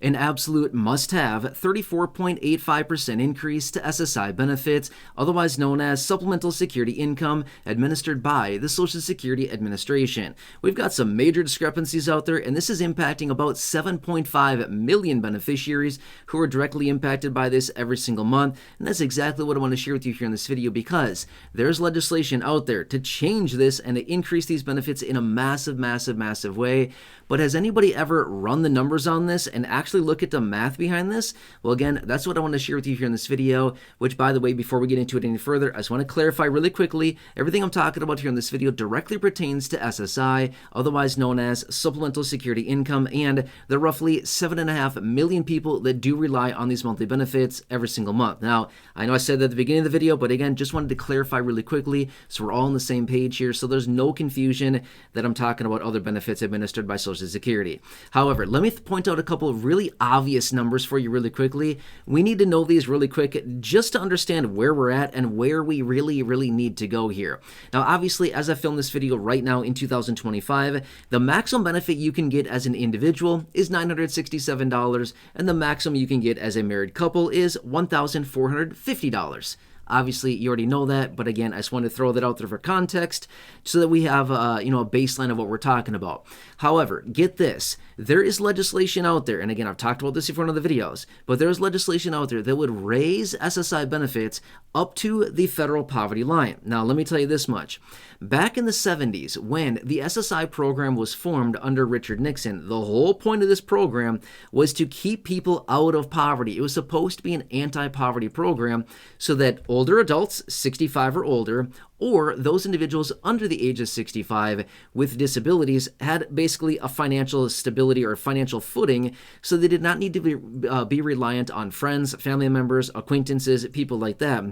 An absolute must-have 34.85% increase to SSI benefits, otherwise known as supplemental security income administered by the Social Security Administration. We've got some major discrepancies out there, and this is impacting about 7.5 million beneficiaries who are directly impacted by this every single month. And that's exactly what I want to share with you here in this video, because there's legislation out there to change this and to increase these benefits in a massive way. But has anybody ever run the numbers on this and actually look at the math behind this? Well, again, that's what I want to share with you here in this video, which, by the way, before we get into it any further, I just want to clarify really quickly, everything I'm talking about here in this video directly pertains to SSI, otherwise known as supplemental security income, and the roughly 7.5 million people that do rely on these monthly benefits every single month. Now, I know I said that at the beginning of the video, but again, just wanted to clarify really quickly so we're all on the same page here, so there's no confusion that I'm talking about other benefits administered by Social Security. However, let me point out a couple of really obvious numbers for you really quickly. We need to know these really quick just to understand where we're at and where we really need to go here. Now, obviously, as I film this video right now in 2025, the maximum benefit you can get as an individual is $967, and the maximum you can get as a married couple is $1,450. Obviously, you already know that, but again, I just wanted to throw that out there for context so that we have a baseline of what we're talking about. However, get this, there is legislation out there, and again, I've talked about this before in other videos, but there's legislation out there that would raise SSI benefits up to the federal poverty line. Now, let me tell you this much. Back in the 70s, when the SSI program was formed under Richard Nixon, the whole point of this program was to keep people out of poverty. It was supposed to be an anti-poverty program so that older adults, 65 or older, or those individuals under the age of 65 with disabilities had basically a financial stability or financial footing, so they did not need to be reliant on friends, family members, acquaintances, people like that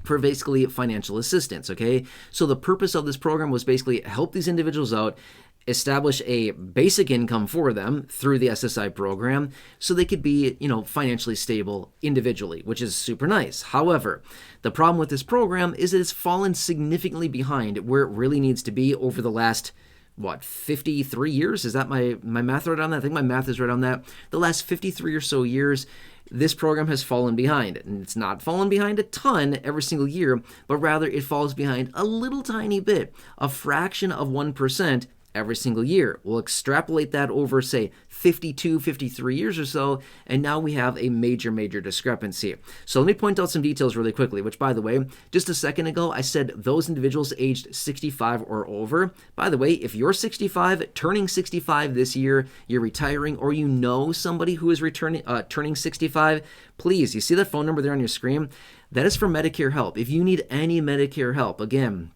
for basically financial assistance, okay? So the purpose of this program was basically help these individuals out, establish a basic income for them through the SSI program so they could be, financially stable individually, which is super nice. However, the problem with this program is that it's fallen significantly behind where it really needs to be over the last 53 years? Is that my math right on that? I think my math is right on that. The last 53 or so years, this program has fallen behind. And it's not fallen behind a ton every single year, but rather it falls behind a little tiny bit, a fraction of 1%, every single year. We'll extrapolate that over, say, 52, 53 years or so, and now we have a major discrepancy. So let me point out some details really quickly, which, by the way, just a second ago, I said those individuals aged 65 or over. By the way, if you're 65, turning 65 this year, you're retiring, or you know somebody who is turning 65, please, you see that phone number there on your screen? That is for Medicare Help. If you need any Medicare help, again,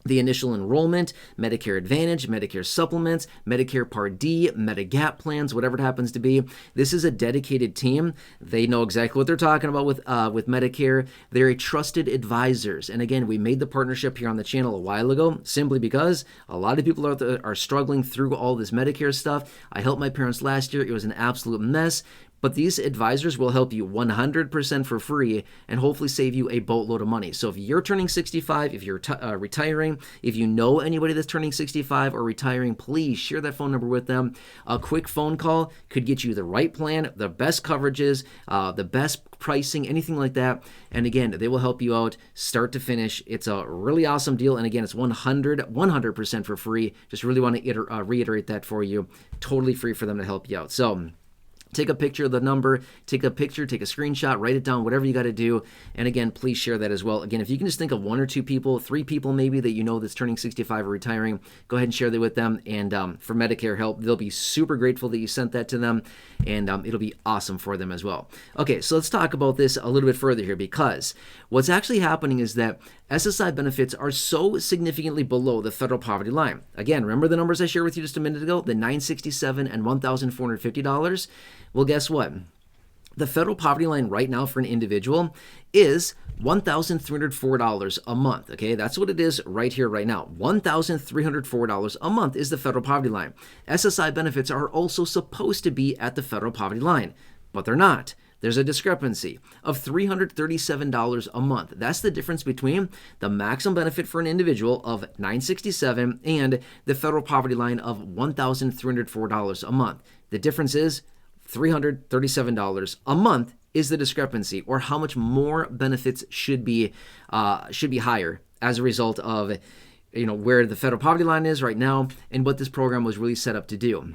the initial enrollment, Medicare Advantage, Medicare supplements, Medicare Part D, Medigap plans, whatever it happens to be. This is a dedicated team. They know exactly what they're talking about with Medicare. They're trusted advisors. And again, we made the partnership here on the channel a while ago simply because a lot of people out there are struggling through all this Medicare stuff. I helped my parents last year. It was an absolute mess. But these advisors will help you 100% for free and hopefully save you a boatload of money. So if you're turning 65, if you're retiring, if you know anybody that's turning 65 or retiring, please share that phone number with them. A quick phone call could get you the right plan, the best coverages, the best pricing, anything like that. And again, they will help you out start to finish. It's a really awesome deal. And again, it's 100% for free. Just really want to reiterate that for you. Totally free for them to help you out. So take a picture of the number, take a picture, take a screenshot, write it down, whatever you got to do. And again, please share that as well. Again, if you can just think of 1 or 2 people, 3 people maybe that you know that's turning 65 or retiring, go ahead and share that with them. And for Medicare Help, they'll be super grateful that you sent that to them, and it'll be awesome for them as well. Okay, so let's talk about this a little bit further here, because what's actually happening is that SSI benefits are so significantly below the federal poverty line. Again, remember the numbers I shared with you just a minute ago, the $967 and $1,450? Well, guess what? The federal poverty line right now for an individual is $1,304 a month, okay? That's what it is right here, right now. $1,304 a month is the federal poverty line. SSI benefits are also supposed to be at the federal poverty line, but they're not. There's a discrepancy of $337 a month. That's the difference between the maximum benefit for an individual of $967 and the federal poverty line of $1,304 a month. The difference is $337 a month is the discrepancy, or how much more benefits should be higher as a result of where the federal poverty line is right now and what this program was really set up to do.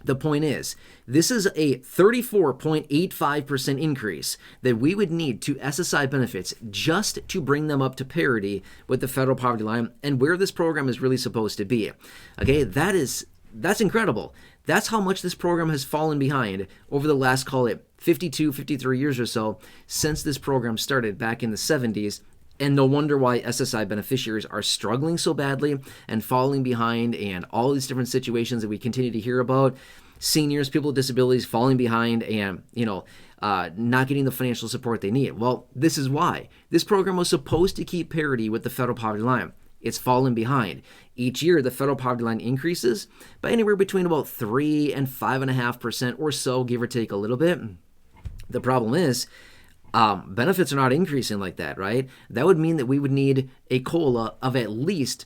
The point is, this is a 34.85% increase that we would need to SSI benefits just to bring them up to parity with the federal poverty line and where this program is really supposed to be. Okay, that's incredible. That's how much this program has fallen behind over the last, call it 52, 53 years or so since this program started back in the 70s. And no wonder why SSI beneficiaries are struggling so badly and falling behind, and all these different situations that we continue to hear about. Seniors, people with disabilities falling behind and, not getting the financial support they need. Well, this is why. This program was supposed to keep parity with the federal poverty line. It's fallen behind. Each year, the federal poverty line increases by anywhere between about 3 and 5.5% or so, give or take a little bit. The problem is, benefits are not increasing like that, right? That would mean that we would need a COLA of at least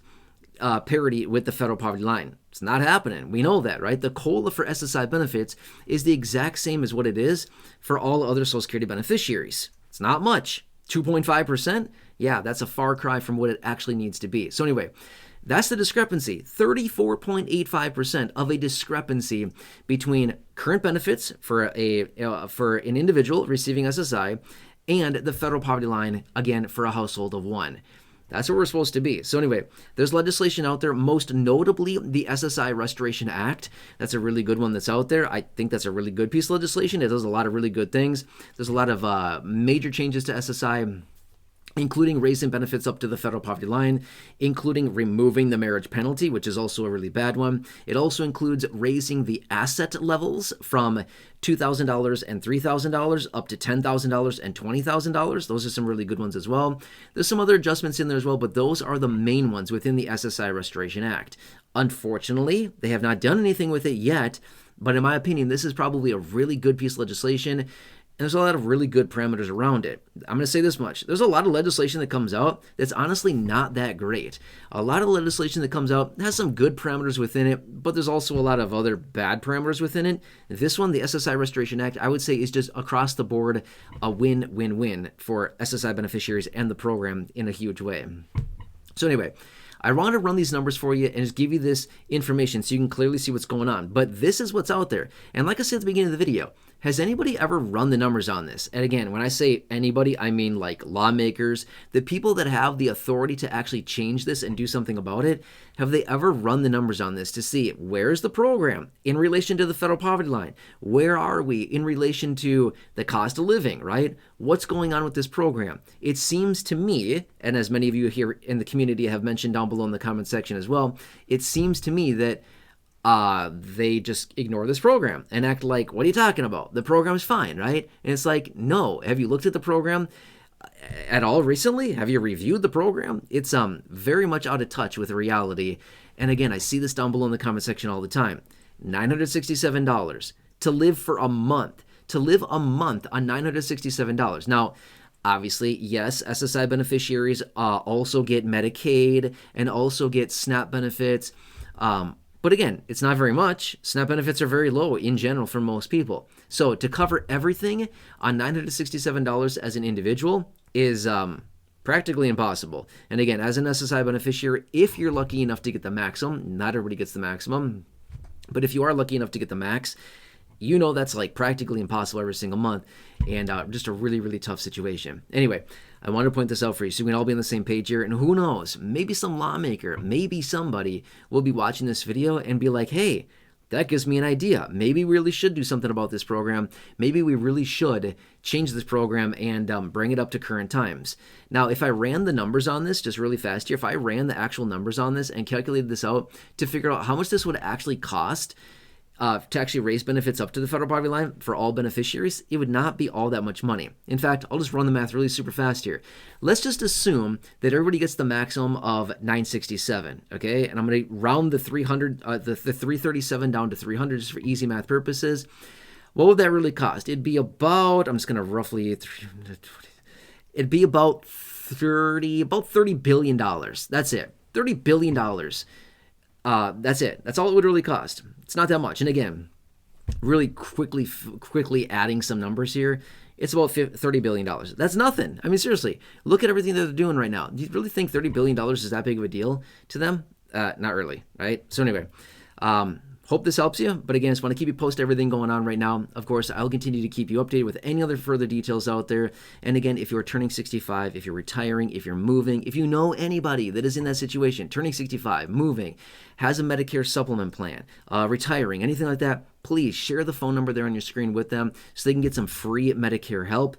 parity with the federal poverty line. It's not happening. We know that, right? The COLA for SSI benefits is the exact same as what it is for all other Social Security beneficiaries. It's not much. 2.5%? Yeah, that's a far cry from what it actually needs to be. So anyway, that's the discrepancy. 34.85% of a discrepancy between current benefits for an individual receiving SSI and the federal poverty line, again, for a household of one. That's where we're supposed to be. So anyway, there's legislation out there, most notably the SSI Restoration Act. That's a really good one that's out there. I think that's a really good piece of legislation. It does a lot of really good things. There's a lot of major changes to SSI, including raising benefits up to the federal poverty line, including removing the marriage penalty, which is also a really bad one. It also includes raising the asset levels from $2,000 and $3,000 up to $10,000 and $20,000. Those are some really good ones as well. There's some other adjustments in there as well, but those are the main ones within the SSI Restoration Act. Unfortunately, they have not done anything with it yet, but in my opinion, this is probably a really good piece of legislation. And there's a lot of really good parameters around it. I'm going to say this much. There's a lot of legislation that comes out that's honestly not that great. A lot of legislation that comes out has some good parameters within it, but there's also a lot of other bad parameters within it. This one, the SSI Restoration Act, I would say is just across the board a win-win-win for SSI beneficiaries and the program in a huge way. So anyway, I want to run these numbers for you and just give you this information so you can clearly see what's going on. But this is what's out there. And like I said at the beginning of the video, has anybody ever run the numbers on this? And again, when I say anybody, I mean like lawmakers, the people that have the authority to actually change this and do something about it. Have they ever run the numbers on this to see where's the program in relation to the federal poverty line? Where are we in relation to the cost of living, right? What's going on with this program? It seems to me, and as many of you here in the community have mentioned down below in the comment section as well, it seems to me that they just ignore this program and act like, what are you talking about? The program's fine, right? And it's like, no. Have you looked at the program at all recently? Have you reviewed the program? It's very much out of touch with reality. And again, I see this down below in the comment section all the time. $967 to live for a month. To live a month on $967. Now, obviously, yes, SSI beneficiaries also get Medicaid and also get SNAP benefits. But again, it's not very much. SNAP benefits are very low in general for most people. So to cover everything on $967 as an individual is practically impossible. And again, as an SSI beneficiary, if you're lucky enough to get the maximum, not everybody gets the maximum, but if you are lucky enough to get the max, you know that's like practically impossible every single month, and just a really, really tough situation. Anyway, I want to point this out for you so we can all be on the same page here, and who knows, maybe some lawmaker, maybe somebody will be watching this video and be like, hey, that gives me an idea. Maybe we really should do something about this program. Maybe we really should change this program and bring it up to current times. Now, if I ran the numbers on this just really fast here, if I ran the actual numbers on this and calculated this out to figure out how much this would actually cost to actually raise benefits up to the federal poverty line for all beneficiaries, it would not be all that much money. In fact, I'll just run the math really super fast here. Let's just assume that everybody gets the maximum of $967, okay? And I'm going to round the 337 down to 300 just for easy math purposes. What would that really cost? It'd be about, I'm just going to roughly, it'd be about $30 billion. That's it. $30 billion. That's it. That's all it would really cost. It's not that much. And again, really quickly adding some numbers here, it's about $30 billion. That's nothing. I mean, seriously, look at everything that they're doing right now. Do you really think $30 billion is that big of a deal to them? Not really, right? So anyway, hope this helps you. But again, I just want to keep you posted everything going on right now. Of course, I'll continue to keep you updated with any other further details out there. And again, if you're turning 65, if you're retiring, if you're moving, if you know anybody that is in that situation, turning 65, moving, has a Medicare supplement plan, retiring, anything like that, please share the phone number there on your screen with them so they can get some free Medicare help.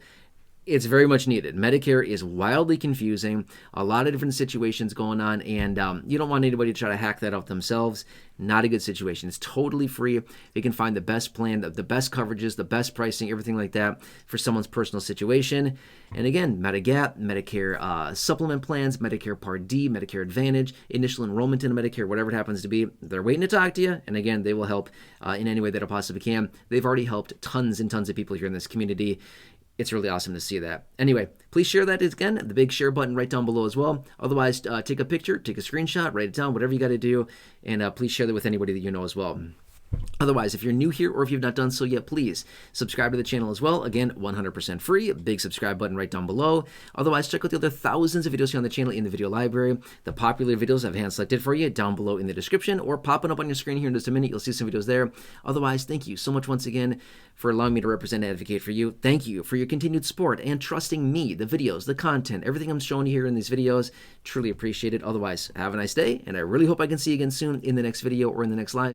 It's very much needed. Medicare is wildly confusing, a lot of different situations going on, and you don't want anybody to try to hack that up themselves. Not a good situation. It's totally free. They can find the best plan, the best coverages, the best pricing, everything like that for someone's personal situation. And again, Medigap, Medicare supplement plans, Medicare Part D, Medicare Advantage, initial enrollment into Medicare, whatever it happens to be. They're waiting to talk to you. And again, they will help in any way that it possibly can. They've already helped tons and tons of people here in this community. It's really awesome to see that. Anyway, please share that again, the big share button right down below as well. Otherwise, take a picture, take a screenshot, write it down, whatever you got to do, and please share that with anybody that you know as well. Otherwise, if you're new here or if you've not done so yet, please subscribe to the channel as well. Again, 100% free. Big subscribe button right down below. Otherwise, check out the other thousands of videos here on the channel in the video library. The popular videos I've hand selected for you down below in the description or popping up on your screen here in just a minute. You'll see some videos there. Otherwise, thank you so much once again for allowing me to represent and advocate for you. Thank you for your continued support and trusting me, the videos, the content, everything I'm showing you here in these videos. Truly appreciate it. Otherwise, have a nice day, and I really hope I can see you again soon in the next video or in the next live.